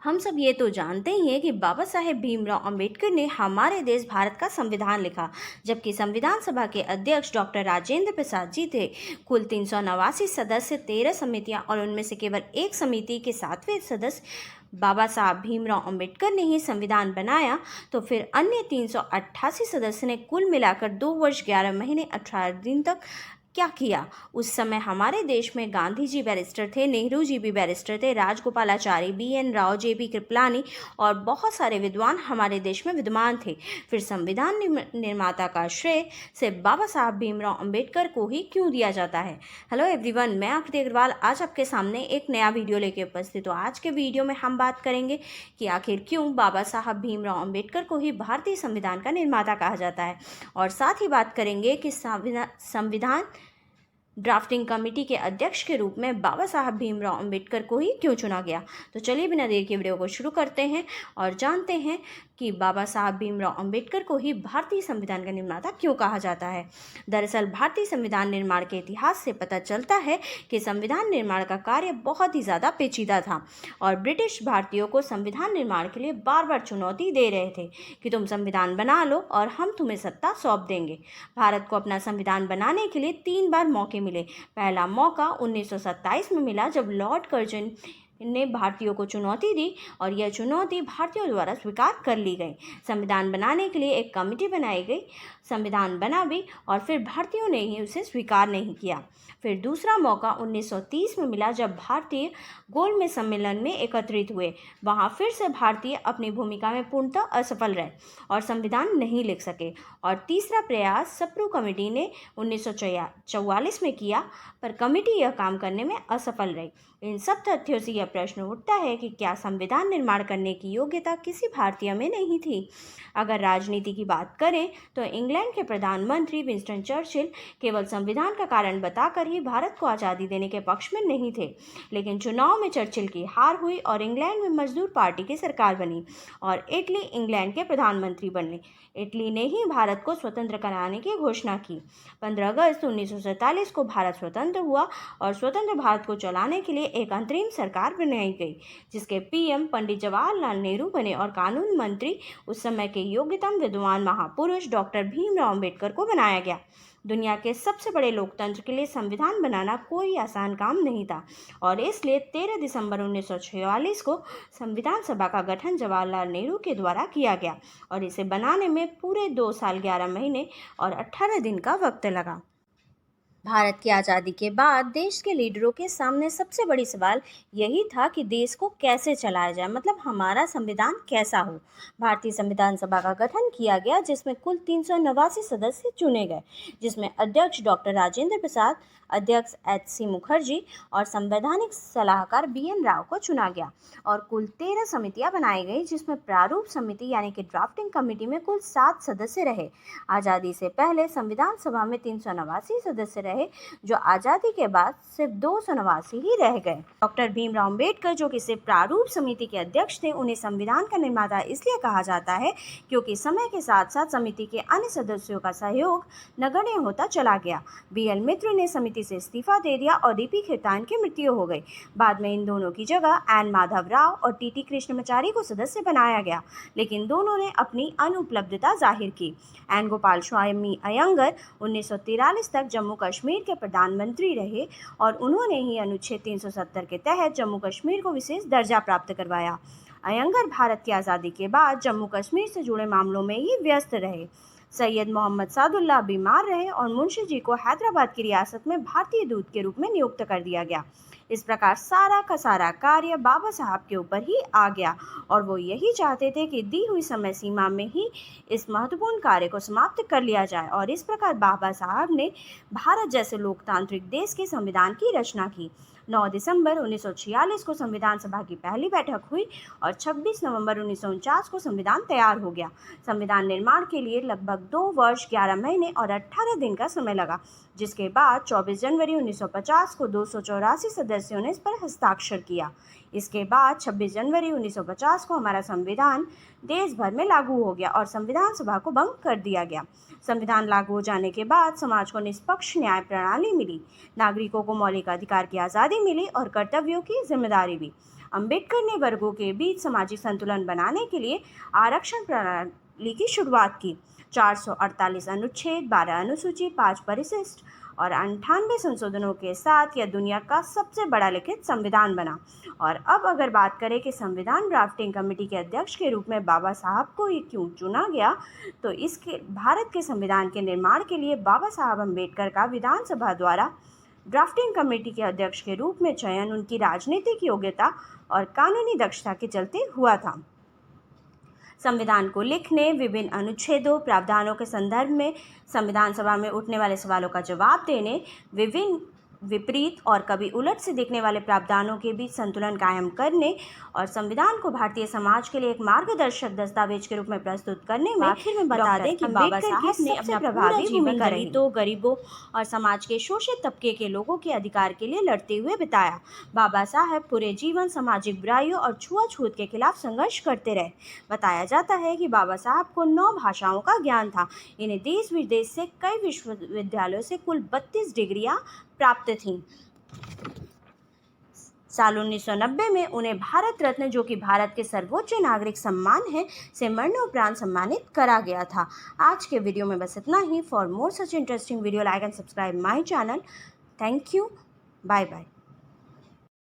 हम सब ये तो जानते ही हैं कि बाबा साहेब भीमराव अंबेडकर ने हमारे देश भारत का संविधान लिखा, जबकि संविधान सभा के अध्यक्ष डॉक्टर राजेंद्र प्रसाद जी थे। कुल 389 सदस्य, 13 समितियां और उनमें से केवल एक समिति के 7वें सदस्य बाबा साहब भीमराव अंबेडकर ने ही संविधान बनाया, तो फिर अन्य 388 सदस्य ने कुल मिलाकर 2 वर्ष 11 महीने 18 दिन तक क्या किया। उस समय हमारे देश में गांधी जी बैरिस्टर थे, नेहरू जी भी बैरिस्टर थे, राजगोपालाचारी, BN राव, JP कृपलानी और बहुत सारे विद्वान हमारे देश में विद्यमान थे। फिर संविधान निर्माता का श्रेय सिर्फ बाबा साहब भीमराव अंबेडकर को ही क्यों दिया जाता है। हेलो एवरीवन, मैं आकृति अग्रवाल आज आपके सामने एक नया वीडियो लेके उपस्थित हूँ। आज के वीडियो में हम बात करेंगे कि आखिर क्यों बाबा साहब भीमराव अंबेडकर को ही भारतीय संविधान का निर्माता कहा जाता है, और साथ ही बात करेंगे कि संविधान ड्राफ्टिंग कमेटी के अध्यक्ष के रूप में बाबा साहब भीमराव अंबेडकर को ही क्यों चुना गया। तो चलिए बिना देर के वीडियो को शुरू करते हैं और जानते हैं कि बाबा साहब भीमराव अंबेडकर को ही भारतीय संविधान का निर्माता क्यों कहा जाता है। दरअसल भारतीय संविधान निर्माण के इतिहास से पता चलता है कि संविधान निर्माण का कार्य बहुत ही ज़्यादा पेचीदा था और ब्रिटिश भारतीयों को संविधान निर्माण के लिए बार बार चुनौती दे रहे थे कि तुम संविधान बना लो और हम तुम्हें सत्ता सौंप देंगे। भारत को अपना संविधान बनाने के लिए 3 बार मौके मिले। पहला मौका 1927 में मिला, जब लॉर्ड कर्जन ने भारतीयों को चुनौती दी और यह चुनौती भारतीयों द्वारा स्वीकार कर ली गई। संविधान बनाने के लिए एक कमेटी बनाई गई, संविधान बना भी और फिर भारतीयों ने ही उसे स्वीकार नहीं किया। फिर दूसरा मौका 1930 में मिला, जब भारतीय गोलमेज सम्मेलन में एकत्रित हुए। वहां फिर से भारतीय अपनी भूमिका में पूर्णतः असफल रहे और संविधान नहीं लिख सके। और तीसरा प्रयास सप्रू कमेटी ने 1944 में किया, पर कमेटी यह काम करने में असफल रही। इन सब तथ्यों से यह प्रश्न उठता है कि क्या संविधान निर्माण करने की योग्यता किसी भारतीय में नहीं थी। अगर राजनीति की बात करें तो इंग्लैंड के प्रधानमंत्री विंस्टन चर्चिल केवल संविधान का कारण बताकर ही भारत को आज़ादी देने के पक्ष में नहीं थे, लेकिन चुनाव में चर्चिल की हार हुई और इंग्लैंड में मजदूर पार्टी की सरकार बनी और इटली इंग्लैंड के प्रधानमंत्री बने। इटली ने ही भारत को स्वतंत्र कराने की घोषणा की। 15 अगस्त 1947 को भारत स्वतंत्र हुआ और स्वतंत्र भारत को चलाने के लिए एक अंतरिम सरकार बनाई गई, जिसके PM पंडित जवाहरलाल नेहरू बने और कानून मंत्री उस समय के योग्यतम विद्वान महापुरुष डॉक्टर भीमराव अंबेडकर को बनाया गया। दुनिया के सबसे बड़े लोकतंत्र के लिए संविधान बनाना कोई आसान काम नहीं था और इसलिए 13 दिसंबर 1946 को संविधान सभा का गठन जवाहरलाल नेहरू के द्वारा किया गया और इसे बनाने में पूरे 2 साल 11 महीने और 18 दिन का वक्त लगा। भारत की आज़ादी के बाद देश के लीडरों के सामने सबसे बड़ी सवाल यही था कि देश को कैसे चलाया जाए, मतलब हमारा संविधान कैसा हो। भारतीय संविधान सभा का गठन किया गया, जिसमें कुल 389 सदस्य चुने गए, जिसमें अध्यक्ष डॉक्टर राजेंद्र प्रसाद, अध्यक्ष HC मुखर्जी और संवैधानिक सलाहकार BN राव को चुना गया। और कुल 13 समितियां बनाई गई, जिसमें प्रारूप समिति यानी कि ड्राफ्टिंग कमेटी में कुल 7 सदस्य रहे। आज़ादी से पहले संविधान सभा में 389 सदस्य रहे, जो आज़ादी के बाद सिर्फ 289 ही रह गए। डॉक्टर भीमराव अंबेडकर, जो कि सिर्फ प्रारूप समिति के अध्यक्ष थे, उन्हें संविधान का निर्माता इसलिए कहा जाता है क्योंकि समय के साथ साथ समिति के अन्य सदस्यों का सहयोग नगण्य होता चला गया। BL मित्र ने समिति से इस्तीफा दे दिया और DP खेतान की मृत्यु हो गई। बाद में इन दोनों की जगह N माधव राव और TT कृष्णमाचारी को सदस्य बनाया गया, लेकिन दोनों ने अपनी अनुपलब्धता जाहिर की। N गोपाल स्वामी अयंगर 1943 तक जम्मू कश्मीर के प्रधानमंत्री रहे और उन्होंने ही अनुच्छेद 370 के तहत जम्मू कश्मीर को विशेष दर्जा प्राप्त करवाया। अयंगर भारत की आज़ादी के बाद जम्मू कश्मीर से जुड़े मामलों में ही व्यस्त रहे। सैयद मोहम्मद सादुल्लाह बीमार रहे और मुंशी जी को हैदराबाद की रियासत में भारतीय दूत के रूप में नियुक्त कर दिया गया। इस प्रकार सारा का सारा कार्य बाबा साहब के ऊपर ही आ गया और वो यही चाहते थे कि दी हुई समय सीमा में ही इस महत्वपूर्ण कार्य को समाप्त कर लिया जाए। और इस प्रकार बाबा साहब ने भारत जैसे लोकतांत्रिक देश के संविधान की रचना की। 9 दिसंबर 1946 को संविधान सभा की पहली बैठक हुई और 26 नवंबर 1949 को संविधान तैयार हो गया। संविधान निर्माण के लिए लगभग 2 वर्ष 11 महीने और 18 दिन का समय लगा, जिसके बाद 24 जनवरी 1950 को 284 सदस्यों ने इस पर हस्ताक्षर किया। इसके बाद 26 जनवरी 1950 को हमारा संविधान देश भर में लागू हो गया और संविधान सभा को भंग कर दिया गया। संविधान लागू हो जाने के बाद समाज को निष्पक्ष न्याय प्रणाली मिली, नागरिकों को मौलिक अधिकार की आज़ादी मिली और कर्तव्यों की जिम्मेदारी भी। अंबेडकर ने वर्गों के बीच सामाजिक संतुलन बनाने के लिए आरक्षण प्रणाली की शुरुआत की। 448 अनुच्छेद, 12 अनुसूची, 5 परिशिष्ट और 98 संशोधनों के साथ यह दुनिया का सबसे बड़ा लिखित संविधान बना। और अब अगर बात करें कि संविधान ड्राफ्टिंग कमेटी के अध्यक्ष के रूप में बाबा साहब को ही क्यों चुना गया, तो इसके भारत के संविधान के निर्माण के लिए बाबा साहब अम्बेडकर का विधानसभा द्वारा ड्राफ्टिंग कमेटी के अध्यक्ष के रूप में चयन उनकी राजनीतिक योग्यता और कानूनी दक्षता के चलते हुआ था। संविधान को लिखने, विभिन्न अनुच्छेदों, प्रावधानों के संदर्भ में संविधान सभा में उठने वाले सवालों का जवाब देने, विभिन्न विपरीत और कभी उलट से दिखने वाले प्रावधानों के बीच संतुलन कायम करने और संविधान को भारतीय समाज के लिए एक मार्गदर्शक दस्तावेज के रूप में प्रस्तुत करने में आखिर में बता दें कि बाबा साहब ने अपना प्रभावी जीवन दलितों, गरीबों और समाज के शोषित तबके के लोगों के अधिकार के लिए लड़ते हुए बिताया। बाबा साहब पूरे जीवन सामाजिक बुराइयों और छुआछूत के खिलाफ संघर्ष करते रहे। बताया जाता है कि बाबा साहब को 9 भाषाओं का ज्ञान था। इन्हें देश विदेश से कई विश्वविद्यालयों से कुल 32 डिग्रियां प्राप्त थीं। साल 1990 में उन्हें भारत रत्न, जो कि भारत के सर्वोच्च नागरिक सम्मान है, से मरणोपरांत सम्मानित करा गया था। आज के वीडियो में बस इतना ही। For more such interesting video, like and subscribe my channel. Thank you. Bye bye.